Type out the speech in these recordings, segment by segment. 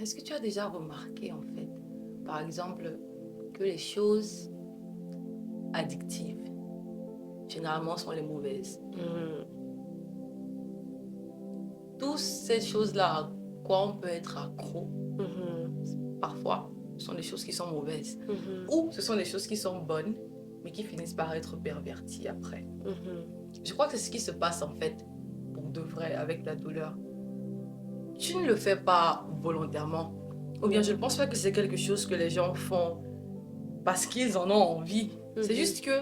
Est-ce que tu as déjà remarqué, en fait, par exemple, que les choses addictives, généralement, sont les mauvaises? Mhm. Toutes ces choses-là, à quoi on peut être accro, Mhm. parfois, sont des choses qui sont mauvaises. Mhm. Ou ce sont des choses qui sont bonnes, mais qui finissent par être perverties après. Mhm. Je crois que c'est ce qui se passe, en fait, pour de vrai, avec la douleur. Tu ne le fais pas volontairement. Ou bien, je ne pense pas que c'est quelque chose que les gens font parce qu'ils en ont envie. C'est Mhm. juste que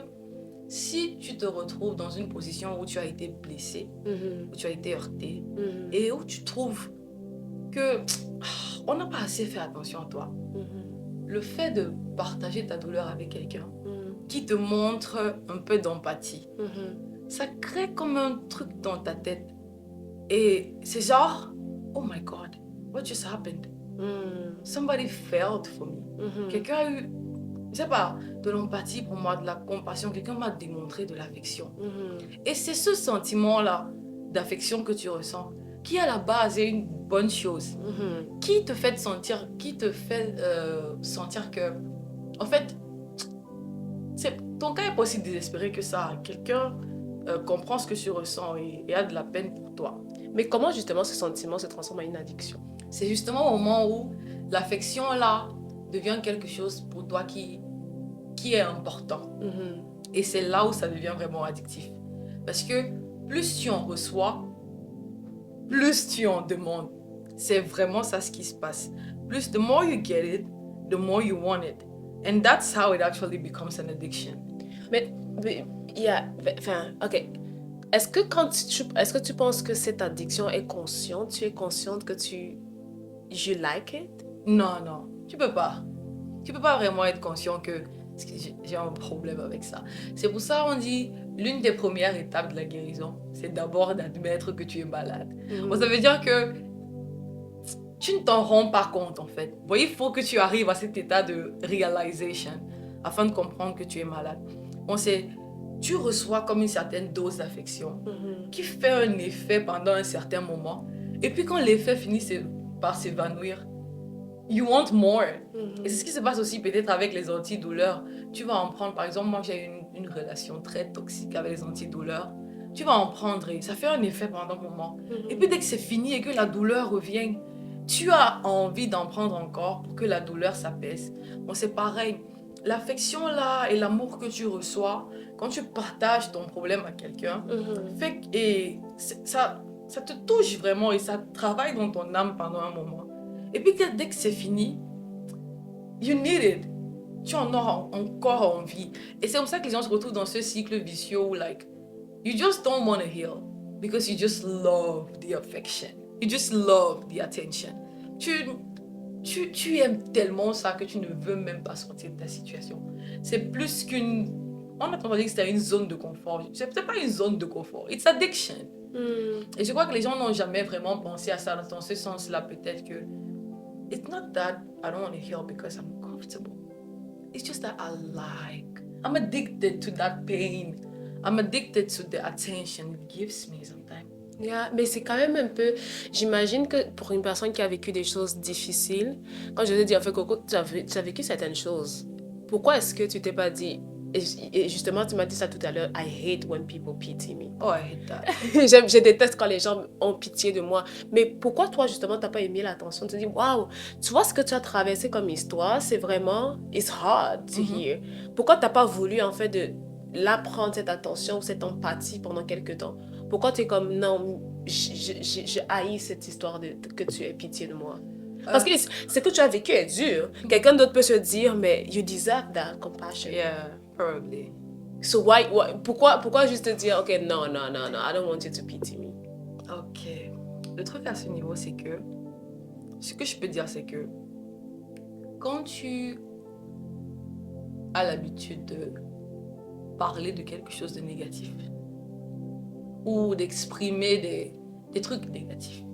si tu te retrouves dans une position où tu as été blessé, Mhm. où tu as été heurté, Mhm. et où tu trouves que on n'a pas assez fait attention à toi, Mhm. le fait de partager ta douleur avec quelqu'un Mhm. qui te montre un peu d'empathie, Mhm. ça crée comme un truc dans ta tête. Et c'est genre, oh my God, what just happened? Mhm. Somebody felt for me. Mhm. Quelqu'un a eu, je sais pas, de l'empathie pour moi, de la compassion. Quelqu'un m'a démontré de l'affection. Mhm. Et c'est ce sentiment-là d'affection que tu ressens qui, à la base, est une bonne chose. Mhm. Qui te fait sentir que, en fait, ton cas est pas aussi désespéré que ça. Quelqu'un comprend ce que tu ressens et a de la peine pour toi. Mais comment justement ce sentiment se transforme en une addiction? C'est justement au moment où l'affection-là devient quelque chose pour toi qui est important. Mhm. Et c'est là où ça devient vraiment addictif. Parce que plus tu en reçois, plus tu en demandes. C'est vraiment ça ce qui se passe. Plus, the more you get it, the more you want it. And that's how it actually becomes an addiction. Mais il y a, enfin, ok. Est-ce que tu penses que cette addiction est consciente? Tu es consciente que you like it? Non, non, tu peux pas. Tu peux pas vraiment être conscient que j'ai un problème avec ça. C'est pour ça on dit l'une des premières étapes de la guérison, c'est d'abord d'admettre que tu es malade. Bon, ça veut dire que tu ne t'en rends pas compte en fait. Bon, il faut que tu arrives à cet état de realization afin de comprendre que tu es malade. Bon, tu reçois comme une certaine dose d'affection qui fait un effet pendant un certain moment. Et puis quand l'effet finit par s'évanouir, you want more. Et c'est ce qui se passe aussi peut-être avec les antidouleurs. Tu vas en prendre, par exemple, moi j'ai une relation très toxique avec les antidouleurs. Tu vas en prendre et ça fait un effet pendant un moment. Et puis dès que c'est fini et que la douleur revient, tu as envie d'en prendre encore pour que la douleur s'apaise. Bon, c'est pareil. L'affection là et l'amour que tu reçois quand tu partages ton problème à quelqu'un, ça te touche vraiment et ça travaille dans ton âme pendant un moment. Et puis dès que c'est fini, you need it. Tu en as encore envie. Et c'est comme ça que les gens se retrouvent dans ce cycle vicieux où, like, you just don't want to heal because you just love the affection. You just love the attention. Tu aimes tellement ça que tu ne veux même pas sortir de ta situation. C'est plus qu'une... On a tendance à dire que c'est une zone de confort. C'est peut-être pas une zone de confort. It's addiction. Et je crois que les gens n'ont jamais vraiment pensé à ça dans ce sens-là. Peut-être que it's not that I don't want to heal because I'm comfortable. It's just that I'm addicted to that pain. I'm addicted to the attention it gives me sometimes. Yeah, mais c'est quand même un peu... J'imagine que pour une personne qui a vécu des choses difficiles, quand je te dis, en fait, Coco, tu as vécu certaines choses. Pourquoi est-ce que tu t'es pas dit... Et justement, tu m'as dit ça tout à l'heure, I hate when people pity me. Oh, I hate that. Je déteste quand les gens ont pitié de moi. Mais pourquoi toi, justement, t'as pas aimé l'attention? Tu te dis, waouh, tu vois ce que tu as traversé comme histoire, c'est vraiment, it's hard to hear. Pourquoi t'as pas voulu, en fait, de l'apprendre, cette attention ou cette empathie pendant quelques temps? Pourquoi tu es comme, non, je haïs cette histoire que tu aies pitié de moi? Parce que ce que tu as vécu est dur. Quelqu'un d'autre peut se dire, mais you deserve that compassion. Yeah, probably. So pourquoi juste te dire, ok, non, I don't want you to pity me. Ok. Le truc à ce niveau, c'est que... Ce que je peux dire, c'est que... Quand tu as l'habitude de parler de quelque chose de négatif, ou d'exprimer des trucs négatifs,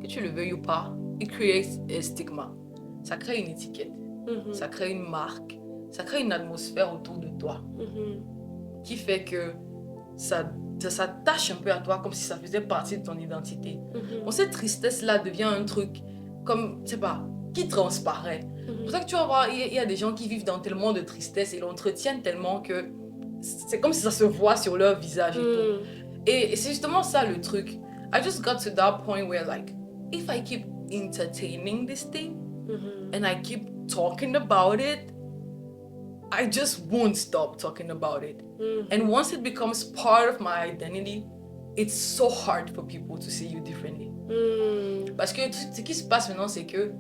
que tu le veuilles ou pas, it creates a stigma. Ça crée une étiquette, ça crée une marque, ça crée une atmosphère autour de toi qui fait que ça s'attache un peu à toi comme si ça faisait partie de ton identité. Bon, cette tristesse-là devient un truc comme, je sais pas, qui transparaît. C'est pour ça que tu vas voir, il y a des gens qui vivent dans tellement de tristesse et l'entretiennent tellement que c'est comme si ça se voit sur leur visage et tout. Et c'est justement ça le truc. I just got to that point where like, if I keep entertaining this thing and I keep talking about it, I just won't stop talking about it. And once it becomes part of my identity, it's so hard for people to see you differently. Parce que ce qui se passe maintenant, c'est que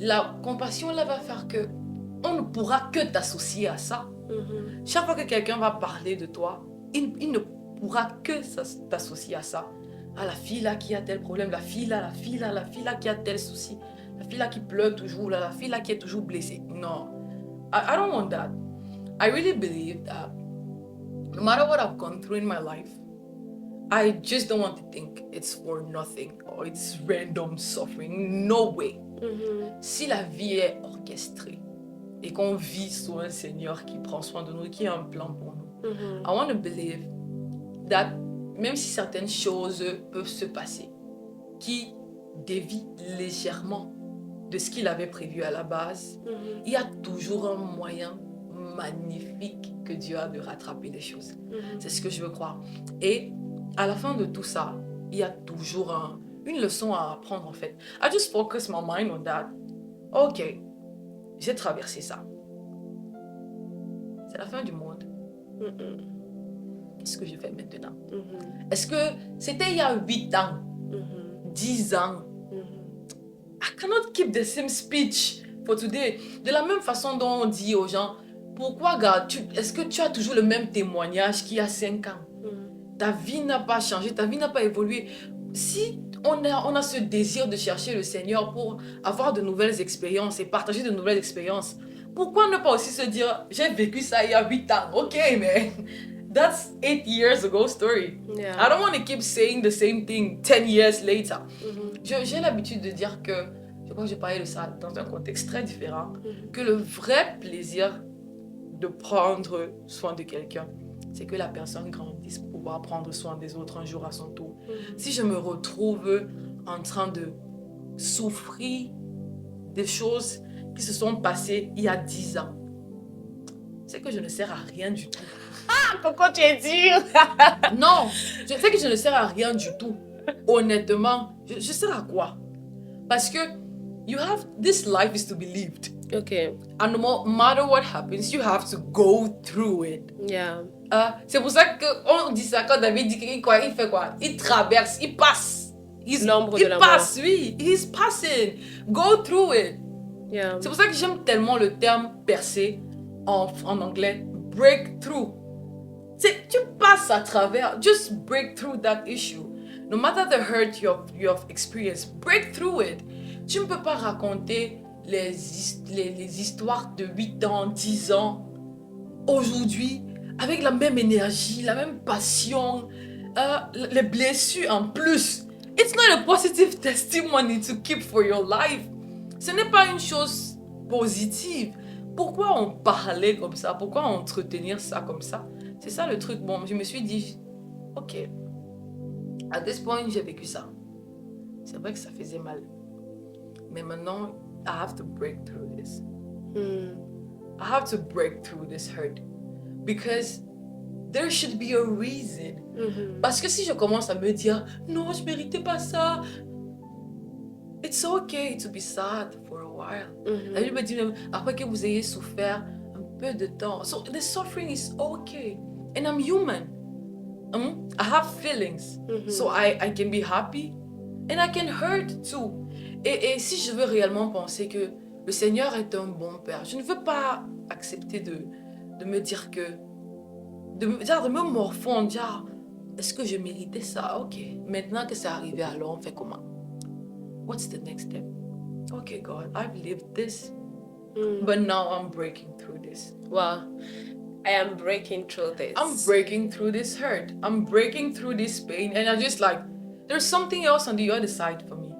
la compassion là va faire que on ne pourra que t'associer à ça. Chaque fois que quelqu'un va parler de toi, il ne pourra que t'associer à ça. Ah, la fille là qui a tel problème, la fille là qui a tel souci, la fille là qui pleure toujours, la fille là qui est toujours blessée. Non, I don't want that. I really believe that no matter what I've gone through in my life, I just don't want to think it's for nothing or it's random suffering. No way. Si la vie est orchestrée et qu'on vit sous un Seigneur qui prend soin de nous, qui a un plan pour nous, I want to believe that même si certaines choses peuvent se passer qui dévient légèrement de ce qu'il avait prévu à la base, il y a toujours un moyen magnifique que Dieu a de rattraper les choses. C'est ce que je veux croire. Et à la fin de tout ça, il y a toujours une leçon à apprendre en fait. I just focus my mind on that. Ok, j'ai traversé ça. C'est la fin du monde. Qu'est-ce que je fais maintenant? Est-ce que c'était il y a 8 ans, 10 ans? I cannot keep the same speech for today. De la même façon dont on dit aux gens, pourquoi gars, est-ce que tu as toujours le même témoignage qu'il y a 5 ans? Ta vie n'a pas changé, ta vie n'a pas évolué. Si on a ce désir de chercher le Seigneur pour avoir de nouvelles expériences et partager de nouvelles expériences, pourquoi ne pas aussi se dire, j'ai vécu ça il y a 8 ans. Ok, mais that's 8 years ago story. Yeah. I don't want to keep saying the same thing 10 years later. J'ai l'habitude de dire que, je crois que j'ai parlé de ça dans un contexte très différent, que le vrai plaisir de prendre soin de quelqu'un, c'est que la personne grandisse pour pouvoir prendre soin des autres un jour à son tour. Si je me retrouve en train de souffrir des choses qui se sont passées il y a 10 ans, c'est que je ne sers à rien du tout. Pourquoi tu es dur? Non, je sais que je ne sers à rien du tout. Honnêtement, je sers à quoi? Parce que this life is to be lived. Okay. And no matter what happens, you have to go through it. Yeah. C'est pour ça qu'on dit ça quand David dit qu'il fait quoi? Il traverse, il passe. L'ombre de la passe, mort. oui. He's passing. Go through it. Yeah. C'est pour ça que j'aime tellement le terme percer en anglais. Breakthrough. Tu passes à travers. Just break through that issue. No matter the hurt you've experienced, break through it. Tu ne peux pas raconter les histoires de 8 ans, 10 ans, aujourd'hui, avec la même énergie, la même passion, les blessures en plus. It's not a positive testimony to keep for your life. Ce n'est pas une chose positive. Pourquoi en parler comme ça? Pourquoi entretenir ça comme ça? C'est ça le truc. Bon, je me suis dit, ok, à this point, j'ai vécu ça. C'est vrai que ça faisait mal. Mais maintenant, I have to break through this. I have to break through this hurt. Because there should be a reason. Parce que si je commence à me dire, non, je méritais pas ça. It's okay to be sad for a while. La Bible dit même, après que vous ayez souffert un peu de temps. So the suffering is okay. And I'm human. I have feelings. So I can be happy. And I can hurt too. Et si je veux réellement penser que le Seigneur est un bon Père, je ne veux pas accepter de me dire que... De me morfondre, dire, est-ce que je méritais ça? Ok, maintenant que c'est arrivé, alors on fait comment? What's the next step? Okay, God, I've lived this, but now I'm breaking through this. Wow. I am breaking through this. I'm breaking through this hurt. I'm breaking through this pain. And I'm just like, there's something else on the other side for me.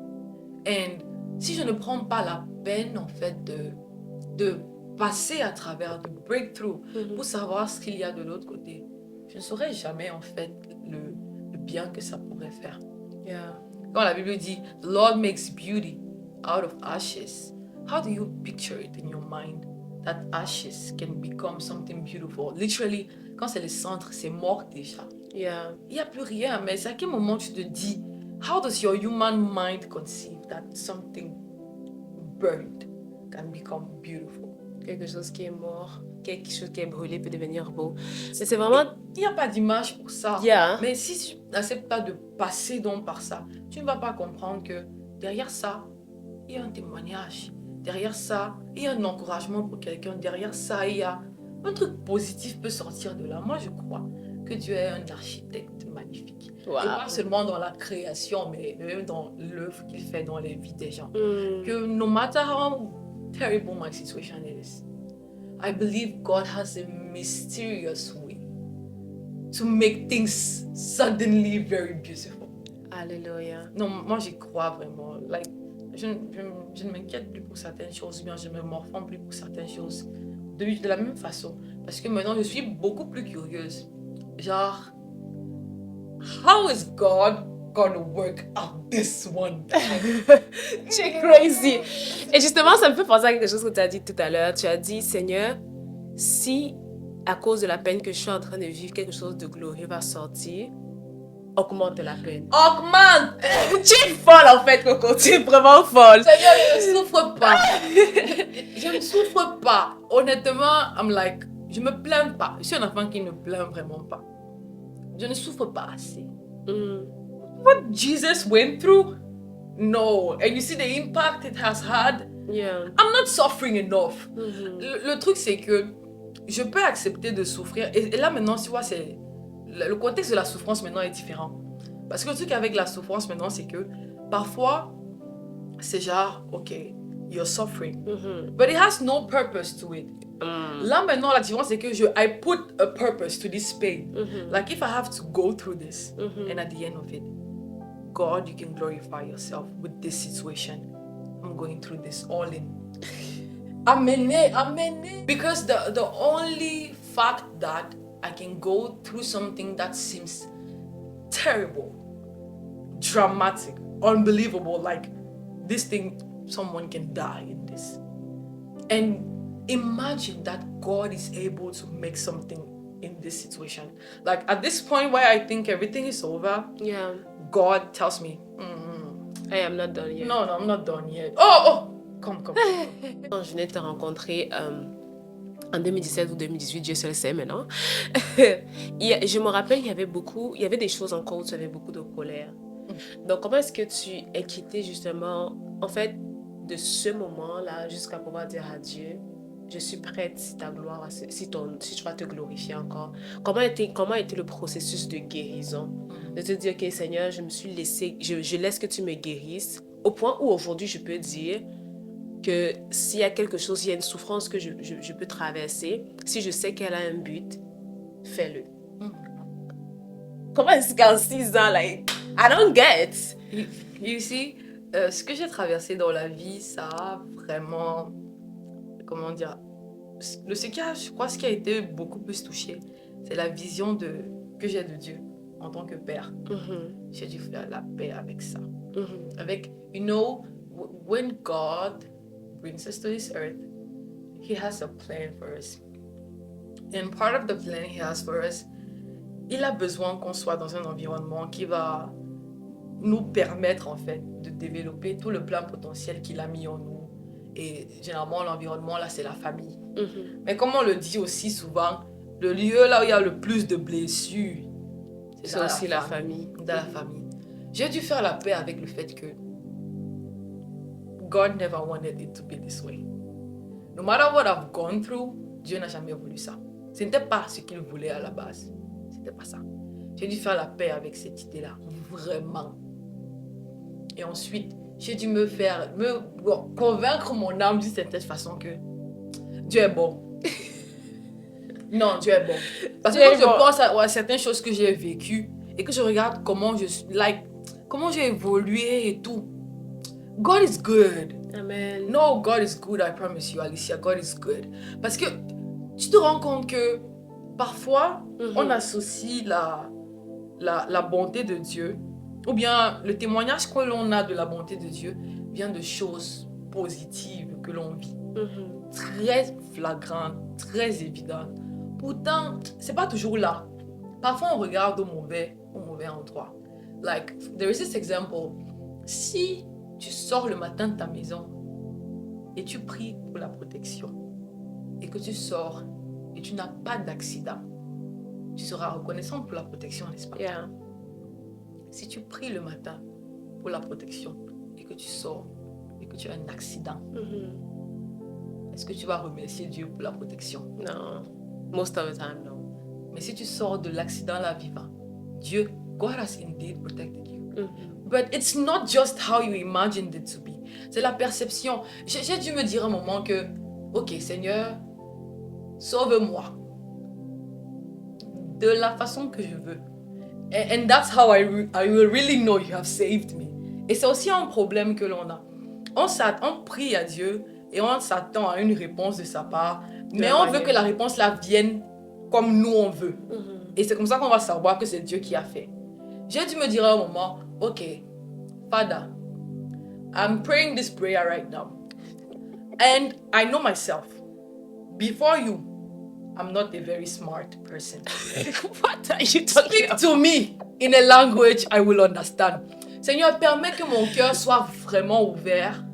And si je ne prends pas la peine, en fait, de passer à travers, de breakthrough, pour savoir ce qu'il y a de l'autre côté, je ne saurais jamais, en fait, le bien que ça pourrait faire. Yeah. Quand la Bible dit, the Lord makes beauty out of ashes, how do you picture it in your mind that ashes can become something beautiful? Literally, quand c'est le centre, c'est mort déjà. Yeah. Il n'y a plus rien, mais c'est à quel moment tu te dis, how does your human mind conceive that something burned can become beautiful? Quelque chose qui est mort, quelque chose qui est brûlé peut devenir beau. Mais c'est vraiment... Il n'y a pas d'image pour ça. Yeah. Mais si tu n'acceptes pas de passer donc par ça, tu ne vas pas comprendre que derrière ça, il y a un témoignage. Derrière ça, il y a un encouragement pour quelqu'un. Derrière ça, il y a un truc positif peut sortir de là. Moi, je crois que Dieu est un architecte magnifique. Wow. Et pas seulement dans la création, mais même dans l'œuvre qu'il fait dans les vies des gens. Que no matter how terrible my situation is, I believe God has a mysterious way to make things suddenly very beautiful. Alléluia. Non, moi j'y crois vraiment. Like, je ne m'inquiète plus pour certaines choses, bien je ne me morfonds plus pour certaines choses. De la même façon. Parce que maintenant je suis beaucoup plus curieuse. Genre, how is God gonna work out this one? Tu es crazy. Et justement, ça me fait penser à quelque chose que tu as dit tout à l'heure. Tu as dit, Seigneur, si à cause de la peine que je suis en train de vivre, quelque chose de glorieux va sortir, augmente la peine. Augmente! Tu es folle en fait, Coco. Tu es vraiment folle. Seigneur, je ne souffre pas. Je ne souffre pas. Honnêtement, I'm like, je me plains pas. Je suis un enfant qui ne plaint vraiment pas. Je ne souffre pas assez. What Jesus went through? No. And you see the impact it has had? Yeah. I'm not suffering enough. Le truc, c'est que je peux accepter de souffrir. Et là, maintenant, tu vois, c'est... Le contexte de la souffrance, maintenant, est différent. Parce que le truc avec la souffrance, maintenant, c'est que parfois, c'est genre, OK, you're suffering. But it has no purpose to it. Là, maintenant, la différence, c'est que I put a purpose to this pain. Like, if I have to go through this, and at the end of it, God, you can glorify yourself with this situation. I'm going through this all in. Amen. Because the only fact that I can go through something that seems terrible, dramatic, unbelievable, like this thing, someone can die in this. And imagine that God is able to make something in this situation. Like at this point where I think everything is over, Yeah. God tells me, I am not done yet. no, I'm not done yet. Oh, come. Quand je venais de te rencontrer en 2017 ou 2018, Dieu seul sait maintenant. Je me rappelle, il y avait des choses encore où tu avais beaucoup de colère. Donc, comment est-ce que tu es quitté justement, en fait, de ce moment-là jusqu'à pouvoir dire à Dieu, je suis prête si ta gloire, si tu vas te glorifier encore. Comment a été le processus de guérison? De te dire, ok Seigneur, je me suis laissé, je laisse que tu me guérisses, au point où aujourd'hui je peux dire que s'il y a quelque chose, il y a une souffrance que je peux traverser, si je sais qu'elle a un but, fais-le. Comment est-ce qu'en 6 ans, like, I don't get. You see, ce que j'ai traversé dans la vie, ça a vraiment, comment dire, je crois ce qui a été beaucoup plus touché, c'est la vision que j'ai de Dieu en tant que père. J'ai dû faire la paix avec ça. Avec, you know, when God brings us to this earth, He has a plan for us. And part of the plan He has for us, il a besoin qu'on soit dans un environnement qui va nous permettre en fait de développer tout le plein potentiel qu'il a mis en nous. Et généralement, l'environnement là, c'est la famille. Mais comme on le dit aussi souvent, le lieu là où il y a le plus de blessures, c'est aussi la famille. Dans la famille. J'ai dû faire la paix avec le fait que God never wanted it to be this way. No matter what I've gone through, Dieu n'a jamais voulu ça. Ce n'était pas ce qu'il voulait à la base. C'était pas ça. J'ai dû faire la paix avec cette idée-là, vraiment. Et ensuite, j'ai dû me convaincre mon âme d'une certaine façon que Dieu est bon. Non, Dieu est bon. Parce que quand je pense à certaines choses que j'ai vécues et que je regarde comment j'ai évolué et tout, God is good. Amen. No, God is good, I promise you, Alicia, God is good. Parce que tu te rends compte que parfois, on associe la bonté de Dieu, ou bien le témoignage que l'on a de la bonté de Dieu, vient de choses positives que l'on vit. Mhm. Très flagrantes, très évidentes. Pourtant, c'est pas toujours là. Parfois, on regarde au mauvais endroit. Like, there is this example. Si tu sors le matin de ta maison et tu pries pour la protection et que tu sors et tu n'as pas d'accident, tu seras reconnaissant pour la protection, n'est-ce pas? Yeah. Si tu pries le matin pour la protection et que tu sors et que tu as un accident, Mhm. est-ce que tu vas remercier Dieu pour la protection? No. Most of the time, no. Mais si tu sors de l'accident là vivant, Dieu, God has indeed protected you. Mhm. But it's not just how you imagined it to be. C'est la perception. J'ai dû me dire un moment que, ok Seigneur, sauve-moi de la façon que je veux. And that's how I will really know you have saved me. Et c'est aussi un problème que l'on a. On prie à Dieu et on s'attend à une réponse de sa part, mais on veut que la réponse là vienne comme nous on veut. Mhm. Et c'est comme ça qu'on va savoir que c'est Dieu qui a fait. J'ai dû me dire à un moment, ok, Father, I'm praying this prayer right now. And I know myself. Before you, I'm not a very smart person. What are you talking Speak about? to me in a language I will understand. Seigneur, permets que mon cœur soit vraiment ouvert,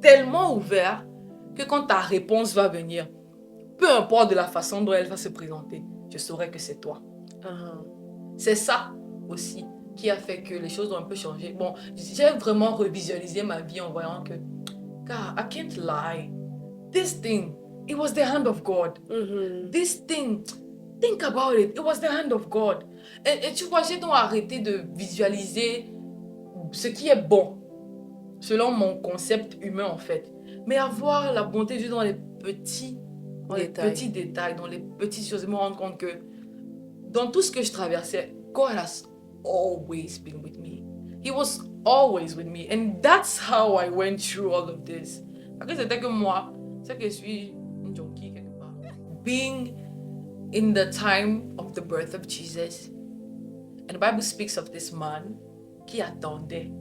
tellement ouvert, que quand ta réponse va venir, peu importe de la façon dont elle va se présenter, je saurai que c'est toi. C'est ça aussi qui a fait que les choses ont un peu changé. Bon, j'ai vraiment revisualisé ma vie en voyant que, God, I can't lie. This thing, it was the hand of God. Mhm. This thing, think about it, it was the hand of God. Et tu vois, j'ai donc arrêté de visualiser ce qui est bon, selon mon concept humain en fait. Mais avoir la bonté de Dieu dans les petits détails, dans les petites choses, et me rendre compte que dans tout ce que je traversais, God has always been with me. He was always with me. And that's how I went through all of this. Parce que c'était que moi, c'est que je suis une junkie quelque part. Being in the time of the birth of Jesus, and the Bible speaks of this man qui attendait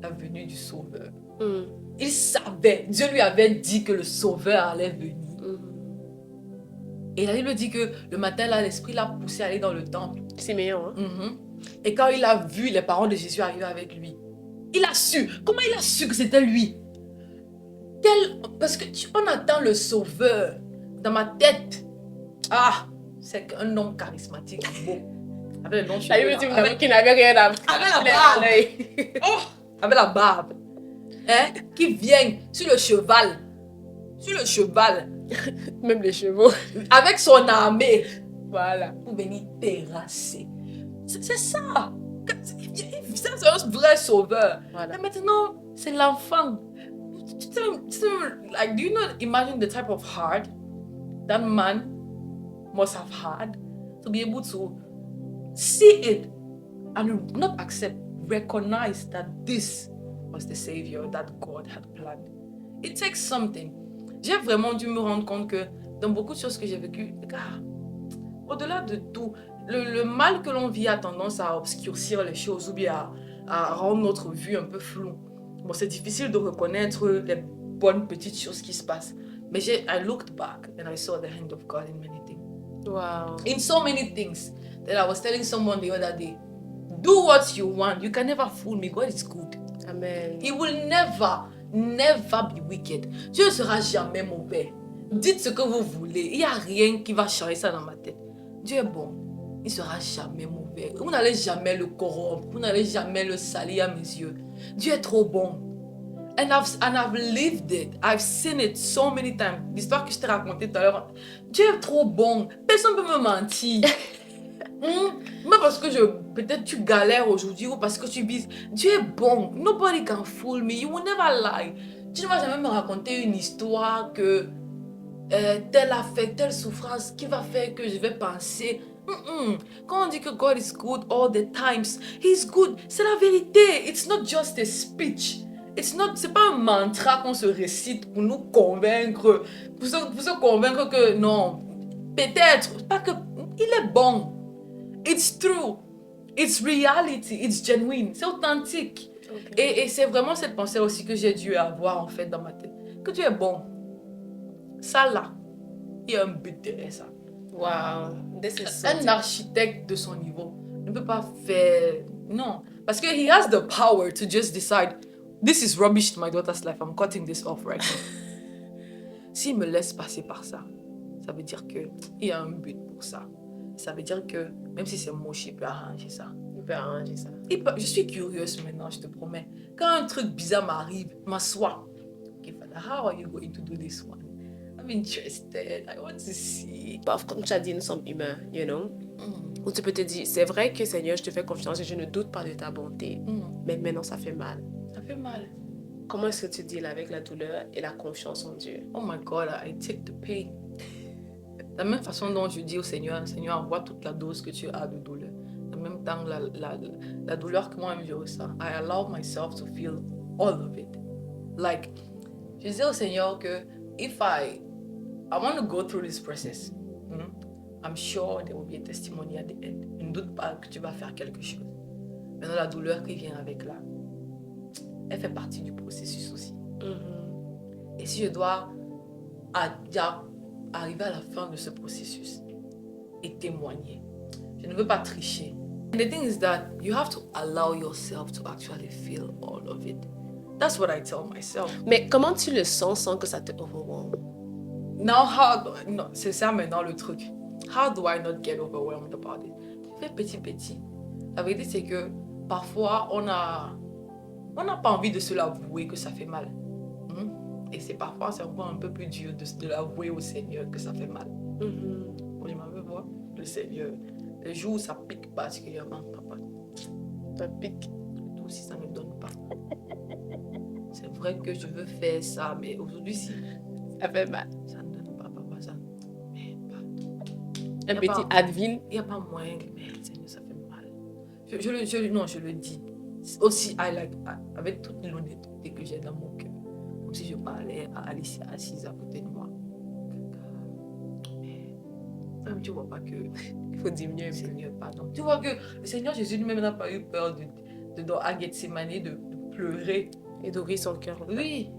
la venue du Sauveur. Mhm. Il savait, Dieu lui avait dit que le Sauveur allait venir. Et la Bible dit que le matin, là, l'Esprit l'a poussé à aller dans le temple. Simeon, hein? Et quand il a vu les parents de Jésus arriver avec lui, il a su. Comment il a su que c'était lui? Parce que on attend le Sauveur dans ma tête. Ah, c'est qu'un homme charismatique, beau. Avec le long cheveu. La Bible dit qu'il n'avait rien à Avec la barbe. Oh, avec la barbe. Hein? Qui vient sur le cheval. Sur le cheval. Même les chevaux. Avec son armée. Voilà. Pour venir terrasser. C'est ça. C'est un vrai sauveur. Voilà. Et maintenant, c'est l'enfant. Like, do you not imagine the type of heart that man must have had to be able to see it and not accept, recognize that this was the Savior that God had planned. It takes something. J'ai vraiment dû me rendre compte que dans beaucoup de choses que j'ai vécues, au-delà de tout, le mal que l'on vit a tendance à obscurcir les choses ou bien à rendre notre vue un peu floue. Bon, c'est difficile de reconnaître les bonnes petites choses qui se passent. Mais I looked back and I saw the hand of God in many things. Wow. In so many things that I was telling someone the other day, do what you want. You can never fool me. God is good. Amen. He will never be wicked. Dieu ne sera jamais mauvais. Dites ce que vous voulez. Il n'y a rien qui va changer ça dans ma tête. Dieu est bon. Il ne sera jamais mauvais. Vous n'allez jamais le corrompre. Vous n'allez jamais le salir à mes yeux. Dieu est trop bon. And I've lived it. I've seen it so many times. L'histoire que je t'ai racontée tout à l'heure. Dieu est trop bon. Personne ne peut me mentir. Même parce que peut-être tu galères aujourd'hui ou parce que tu vises. Dieu est bon. Nobody can fool me. You will never lie. Tu ne vas jamais me raconter une histoire que telle affect, telle souffrance qui va faire que je vais penser. Quand on dit que God is good all the times, He's good. C'est la vérité. It's not just a speech. C'est pas un mantra qu'on se récite pour nous convaincre, pour se convaincre que non, peut-être, pas que, il est bon. It's true. It's reality. It's genuine. C'est authentique. Ok. Et c'est vraiment cette pensée aussi que j'ai dû avoir en fait dans ma tête. Que tu es bon. Ça là, il y a un but derrière ça. Wow, this is so Un deep. architecte de son niveau ne peut pas faire... Non. Parce que he has the power to just decide, this is rubbish to my daughter's life, I'm cutting this off right now. S'il me laisse passer par ça, ça veut dire qu'il y a un but pour ça. Ça veut dire que même si c'est moche, il peut arranger ça. Il peut arranger ça. Je suis curieuse maintenant, je te promets. Quand un truc bizarre m'arrive, m'assois. Okay, Father, how are you going to do this one? I'm interested. I want to see. Comme tu as dit, nous sommes humains, you know. Ou tu peux te dire, c'est vrai que Seigneur, je te fais confiance et je ne doute pas de ta bonté. Mais maintenant, ça fait mal. Ça fait mal. Comment est-ce que tu deals avec la douleur et la confiance en Dieu? Oh my God, I take the pain. De la même façon dont je dis au Seigneur, Seigneur, envoie toute la dose que tu as de douleur. En même temps, la douleur que moi-même je ressens, I allow myself to feel all of it. Like, je disais au Seigneur que if I want to go through this process, I'm sure there will be a testimony at the end. Je ne doute pas que tu vas faire quelque chose. Maintenant, la douleur qui vient avec là, elle fait partie du processus aussi. Et si je dois arriver à la fin de ce processus et témoigner, je ne veux pas tricher. And the thing is that you have to allow yourself to actually feel all of it. That's what I tell myself. Mais comment tu le sens sans que ça te overwhelme? Now, c'est ça maintenant le truc. How do I not get overwhelmed about it? Je fais petit. La vérité, c'est que parfois, on n'a pas envie de se l'avouer que ça fait mal. Et c'est encore un peu plus dur de l'avouer au Seigneur que ça fait mal. Moi, je m'en veux voir le Seigneur. Le jour où ça pique particulièrement, papa. Ça pique. Tout si ça ne donne pas. C'est vrai que je veux faire ça, mais aujourd'hui, si Ça fait mal. ça ne donne pas, papa, ça. Mais Un petit Advil. il n'y a pas moyen que Seigneur, ça fait mal. Je le dis. Aussi, avec toute l'honnêteté que j'ai dans mon cœur. Comme si je parlais à Alicia assise à côté de moi. Mais même tu vois pas que Il faut diminuer un peu. Seigneur, pardon. Tu vois que le Seigneur Jésus lui-même n'a pas eu peur à Gethsemane de pleurer. Et d'ouvrir son cœur. Oui.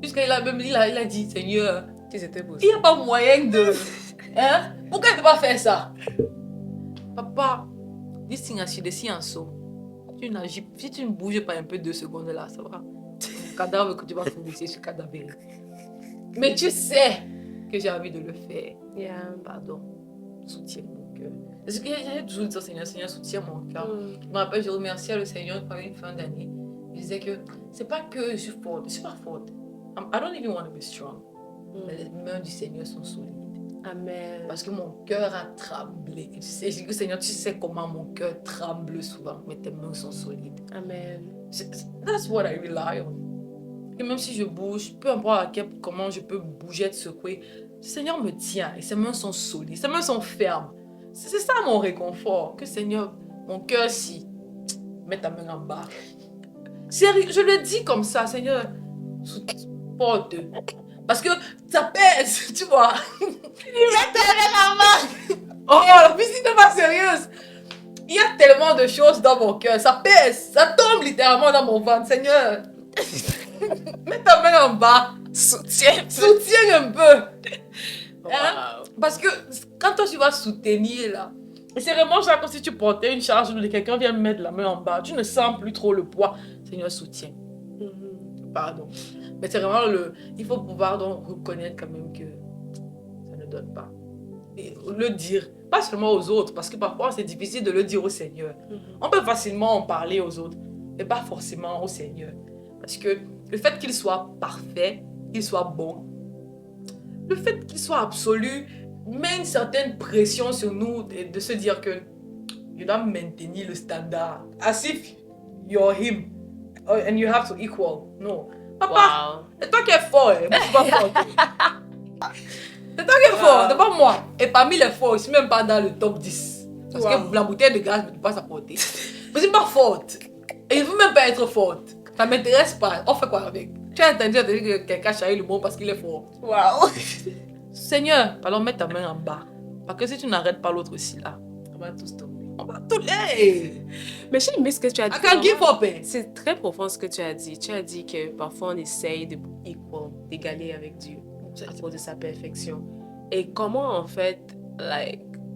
Jusqu'à il a dit, Seigneur, Ils étaient beaux. il n'y a pas moyen de... Hein? Pourquoi il ne peut pas faire ça? Papa, this thing has the science. Si tu ne bouges pas un peu 2 secondes là, ça va. Le cadavre que tu vas trouver, c'est ce cadavre. Mais tu sais que j'ai envie de le faire. Yeah. Pardon. Soutiens mon cœur. Parce que j'ai toujours dit au Seigneur, Seigneur, soutiens mon cœur. Je me rappelle, je remerciais le Seigneur pendant une fin d'année. Je disais que c'est pas que je suis forte, je suis pas forte. I don't even want to be strong. Mais les mains du Seigneur sont solides. Amen. Parce que mon cœur a tremblé. Et tu sais, je dis que Seigneur, tu sais comment mon cœur tremble souvent, mais tes mains sont solides. Amen. That's what I rely on. Et même si je bouge, peu importe comment je peux bouger, être secouer, le Seigneur me tient et ses mains sont solides, ses mains sont fermes. C'est ça mon réconfort. Que Seigneur, mon cœur, si, mets ta main en bas. Sérieux, je le dis comme ça, Seigneur, porte. Parce que ça pèse, tu vois. Mets ta main en bas. Oh, la piscine n'est pas sérieuse. Il y a tellement de choses dans mon cœur, ça pèse, ça tombe littéralement dans mon ventre, Seigneur. Mets ta main en bas. Soutiens un peu. Wow. Hein? Parce que quand toi tu vas soutenir là, c'est vraiment ça comme si tu portais une charge où quelqu'un vient mettre la main en bas. Tu ne sens plus trop le poids. Seigneur, soutiens. Pardon. Mais c'est vraiment il faut pouvoir donc reconnaître quand même que ça ne donne pas. Et le dire, pas seulement aux autres, parce que parfois c'est difficile de le dire au Seigneur. On peut facilement en parler aux autres, mais pas forcément au Seigneur. Parce que le fait qu'il soit parfait, qu'il soit bon, le fait qu'il soit absolu, met une certaine pression sur nous de se dire que you dois maintenir le standard. As if you're him and you have to equal. Non. Papa, c'est toi qui es fort. Moi, je suis pas forte. C'est toi qui es fort, c'est pas moi. Et parmi les forts, je suis même pas dans le top 10. Parce que la bouteille de gaz ne peut pas s'apporter. Je suis pas forte. Et je ne veux même pas être forte. Ça m'intéresse pas. On fait quoi avec? Tu as entendu que quelqu'un charrie le bon parce qu'il est fort. Wow. Seigneur, alors mets ta main en bas. Parce que si tu n'arrêtes pas l'autre aussi là, On va tous tomber. On va tout les. Mais j'ai aimé ce que tu as dit. I can give vraiment. up. Eh. C'est très profond ce que tu as dit. Tu as dit que parfois on essaye d'égaler avec Dieu à cause de sa perfection. Et comment en fait,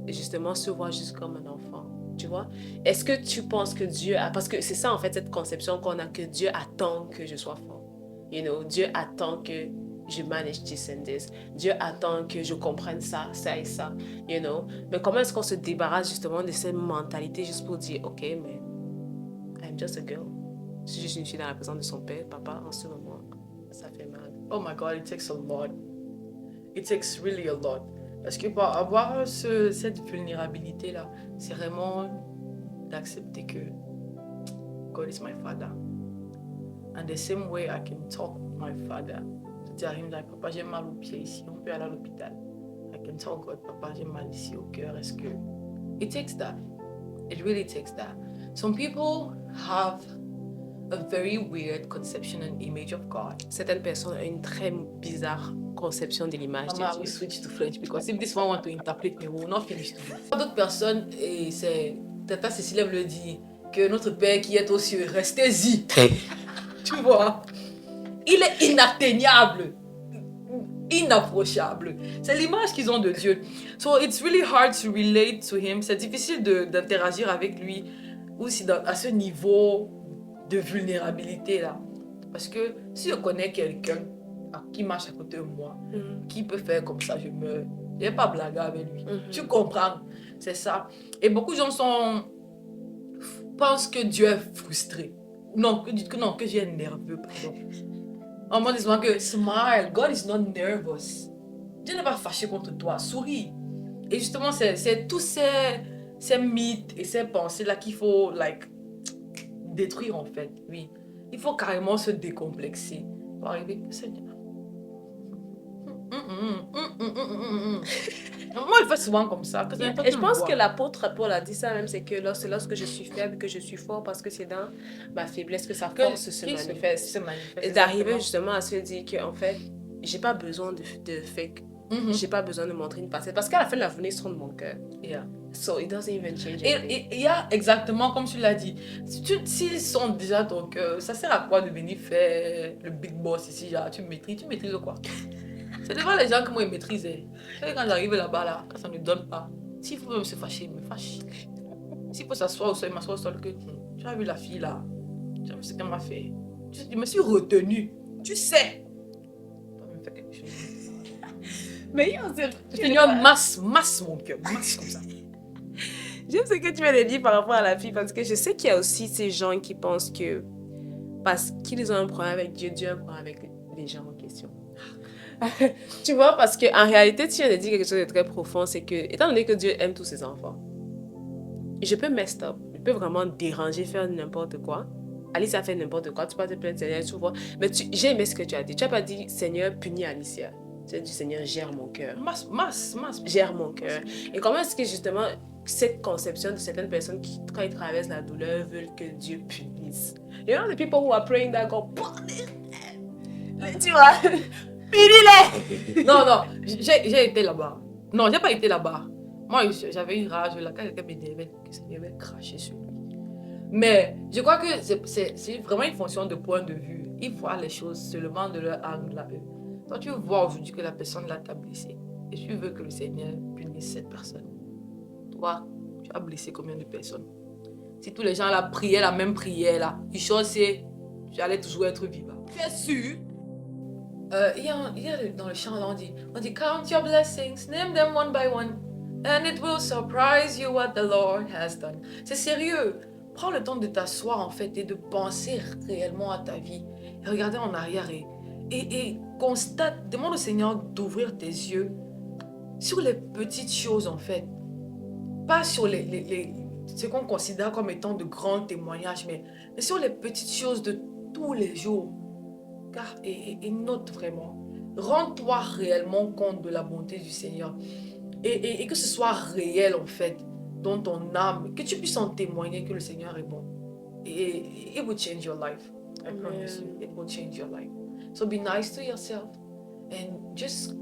justement, se voir juste comme un enfant, tu vois? Est-ce que tu penses que Dieu a... Parce que c'est ça en fait, cette conception qu'on a, que Dieu attend que je sois fort. You know, Dieu attend que je manage this and this. Dieu attend que je comprenne ça, ça et ça, you know? Mais comment est-ce qu'on se débarrasse justement de cette mentalité juste pour dire, ok, mais I'm just a girl. Je suis juste une fille dans la présence de son père, papa, en ce moment, ça fait mal. Oh my God, it takes a lot. It takes really a lot. Parce que pour avoir cette vulnérabilité-là, c'est vraiment d'accepter que God is my father. And the same way I can talk to my father. C'est-à-dire, il me dit, papa, j'ai mal au pied ici, on peut aller à l'hôpital. I can tell God, papa, j'ai mal ici au cœur, est-ce que... It takes that. It really takes that. Some people have a very weird conception and image of God. Certaines personnes ont une très bizarre conception de l'image de Mama, we Dieu. switch to French because if this one want to interpret me, we will not finish today. D'autres personnes, et c'est Tata Cécilia me le dit, que notre Père qui est aux cieux, restez-y. Tu vois, il est inatteignable, inapprochable. C'est l'image qu'ils ont de Dieu. So it's really hard to relate to him. C'est difficile d'interagir avec lui aussi à ce niveau de vulnérabilité là. Parce que si je connais quelqu'un qui marche à côté de moi, qui peut faire comme ça, je meurs. Je ne vais pas blaguer avec lui. Tu comprends? C'est ça. Et beaucoup de gens pensent que Dieu est frustré. Non, que Dieu est nerveux, pardon. En me disant que smile, God is not nervous. Dieu n'est pas fâché contre toi, souris. Et justement, c'est tous ces mythes et ces pensées-là qu'il faut détruire en fait, oui. Il faut carrément se décomplexer pour arriver, Seigneur. Moi, il fait souvent comme ça. Et je pense que l'apôtre Paul a dit ça même, c'est que c'est lorsque je suis faible que je suis fort, parce que c'est dans ma faiblesse que sa force se manifeste. Et d'arriver justement à se dire qu'en fait, j'ai pas besoin de fake. J'ai pas besoin de montrer une facette. Parce qu'à la fin de la journée, ils seront de mon cœur. Yeah. So it doesn't even change. Et il y a exactement comme tu l'as dit. S'ils sont déjà ton cœur, ça sert à quoi de venir faire le big boss ici? Genre, tu maîtrises quoi? C'est devant les gens que moi ils maîtrisaient. Quand j'arrive là-bas, là, quand ça ne donne pas, s'il faut même se fâcher, il me fâche. S'il faut s'asseoir au sol, il m'assoit au sol que tu as vu la fille là, tu as vu ce qu'elle m'a fait. Je me suis retenue. Tu sais. Tu vas me faire quelque chose. Mais Seigneur, masse mon cœur, masse comme ça. J'aime ce que tu viens de dire par rapport à la fille, parce que je sais qu'il y a aussi ces gens qui pensent que parce qu'ils ont un problème avec Dieu, Dieu a un problème avec les gens en question. Tu vois, parce qu'en réalité, tu viens de dire quelque chose de très profond, c'est que, étant donné que Dieu aime tous ses enfants, je peux messed up, je peux vraiment déranger, faire n'importe quoi. Alicia fait n'importe quoi, tu peux te plaindre, Seigneur, tu vois. Mais j'ai aimé ce que tu as dit. Tu n'as pas dit, Seigneur, punis Alicia. Tu as dit, Seigneur, gère mon cœur. Masse. Gère mon cœur. Et comment est-ce que justement, cette conception de certaines personnes qui, quand ils traversent la douleur, veulent que Dieu punisse. You know, the people who are praying that God, tu vois, punis-les. Non, j'ai été là-bas. Non, j'ai pas été là-bas. Moi, j'avais une rage là, quand quelqu'un m'énervait, que ça m'avait craché sur lui. Mais je crois que c'est vraiment une fonction de point de vue. Ils voient les choses seulement de leur angle à eux. Toi, tu vois aujourd'hui que la personne là t'a blessé. Et tu veux que le Seigneur punisse cette personne. Toi, tu as blessé combien de personnes? Si tous les gens là priaient la même prière là, une chose c'est, tu allais toujours être vivant. Tu es sûr? Il y a dans le chant là, on dit count your blessings, name them one by one, and it will surprise you what the Lord has done. C'est sérieux. Prends le temps de t'asseoir en fait et de penser réellement à ta vie. Et regarder en arrière et constate, demande au Seigneur d'ouvrir tes yeux sur les petites choses en fait. Pas sur ce qu'on considère comme étant de grands témoignages, mais sur les petites choses de tous les jours. Car, et note vraiment. Rends-toi réellement compte de la bonté du Seigneur. Et que ce soit réel en fait, dans ton âme, que tu puisses en témoigner que le Seigneur est bon. Et it will change your life. I promise you, it will change your life. So be nice to yourself and just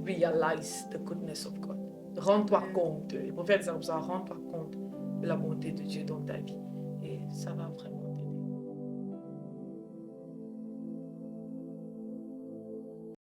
realize the goodness of God. Rends-toi compte. Il faut faire des comme ça, rends-toi compte la bonté de Dieu dans ta vie. Et ça va vraiment